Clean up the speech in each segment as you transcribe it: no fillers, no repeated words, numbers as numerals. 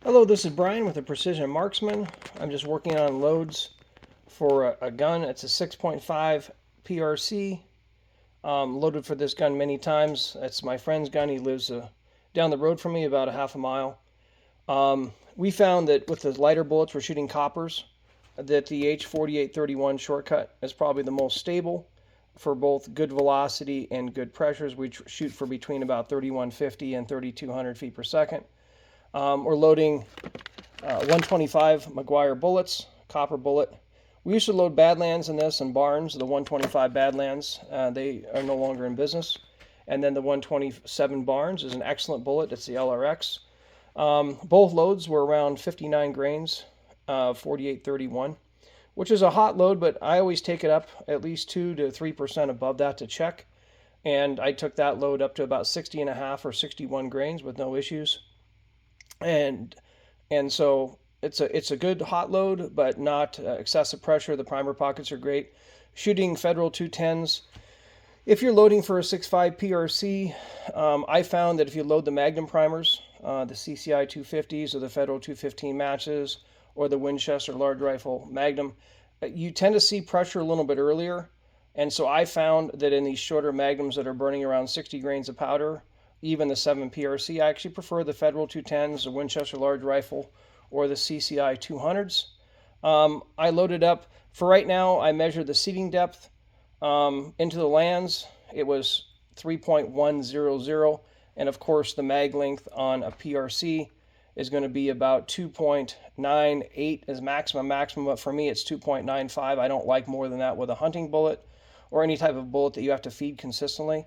Hello, this is Brian with the Precision Marksman. I'm just working on loads for a gun. It's a 6.5 PRC. Loaded for this gun many times. It's my friend's gun. He lives down the road from me, about a half a mile. We found that with the lighter bullets, we're shooting coppers, that the H4831 shortcut is probably the most stable for both good velocity and good pressures. We shoot for between about 3150 and 3200 feet per second. We're loading 125 Mcguire bullets, copper bullet. We used to load Badlands in this and Barnes, the 125 Badlands. They are no longer in business. And then the 127 Barnes is an excellent bullet. It's the LRX. Both loads were around 59 grains, 4831, which is a hot load, but I always take it up at least 2 to 3% above that to check. And I took that load up to about 60.5 or 61 grains with no issues. And so it's a good hot load, but not excessive pressure. The primer pockets are great. Shooting Federal 210s. If you're loading for a 6.5 PRC, I found that if you load the Magnum primers, the CCI 250s or the Federal 215 matches or the Winchester large rifle Magnum, you tend to see pressure a little bit earlier. And so I found that in these shorter Magnums that are burning around 60 grains of powder, even the 7 PRC, I actually prefer the Federal 210s, the Winchester large rifle, or the CCI 200s. I loaded up, for right now, I measured the seating depth into the lands. It was 3.100, and of course the mag length on a PRC is going to be about 2.98 as maximum, but for me it's 2.95. I don't like more than that with a hunting bullet or any type of bullet that you have to feed consistently.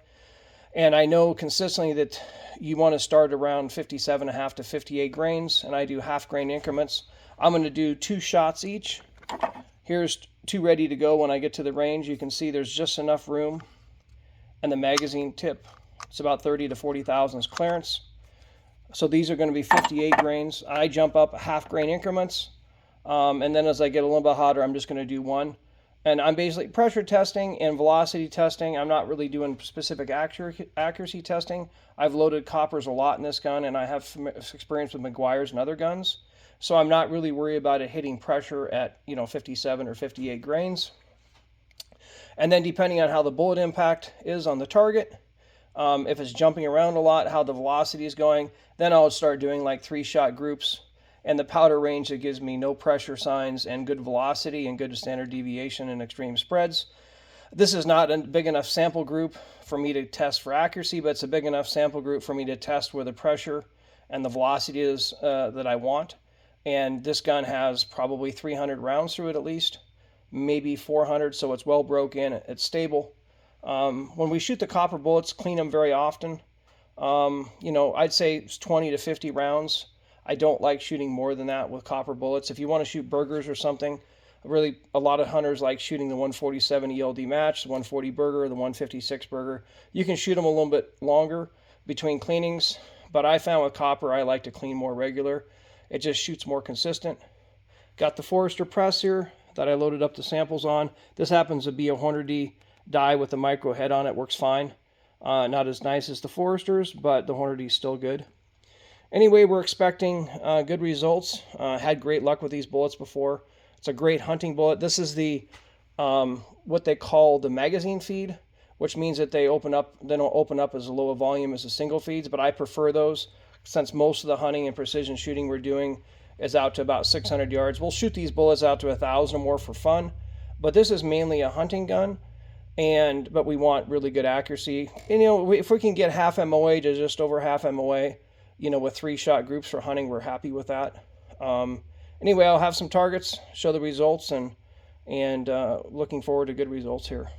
And I know consistently that you want to start around 57.5 to 58 grains, and I do half grain increments. I'm going to do 2 shots each. Here's 2 ready to go when I get to the range. You can see there's just enough room, and the magazine tip, it's about 30 to 40 thousandths clearance. So these are going to be 58 grains. I jump up half grain increments, and then as I get a little bit hotter, I'm just going to do 1. And I'm basically pressure testing and velocity testing. I'm not really doing specific accuracy testing. I've loaded coppers a lot in this gun, and I have experience with Mcguire's and other guns. So I'm not really worried about it hitting pressure at 57 or 58 grains. And then depending on how the bullet impact is on the target, if it's jumping around a lot, how the velocity is going, then I'll start doing like 3-shot groups. And the powder range that gives me no pressure signs and good velocity and good standard deviation and extreme spreads. This is not a big enough sample group for me to test for accuracy, but it's a big enough sample group for me to test where the pressure and the velocity is that I want. And this gun has probably 300 rounds through it at least, maybe 400, so it's well broken, it's stable. When we shoot the copper bullets, clean them very often. I'd say it's 20 to 50 rounds. I don't like shooting more than that with copper bullets. If you want to shoot burgers or something, really a lot of hunters like shooting the 147 ELD match, the 140 burger, the 156 burger. You can shoot them a little bit longer between cleanings, but I found with copper I like to clean more regular. It just shoots more consistent. Got the Forester press here that I loaded up the samples on. This happens to be a hornady die with a micro head on it. Works fine. Not as nice as the Foresters, but the hornady is still good. Anyway, we're expecting good results. Had great luck with these bullets before. It's a great hunting bullet. This is the what they call the magazine feed, which means that they don't open up as low a volume as the single feeds, but I prefer those since most of the hunting and precision shooting we're doing is out to about 600 yards. We'll shoot these bullets out to 1,000 or more for fun, but this is mainly a hunting gun, but we want really good accuracy. And, if we can get half MOA to just over half MOA, with 3-shot groups for hunting, we're happy with that. Anyway, I'll have some targets, show the results, and looking forward to good results here.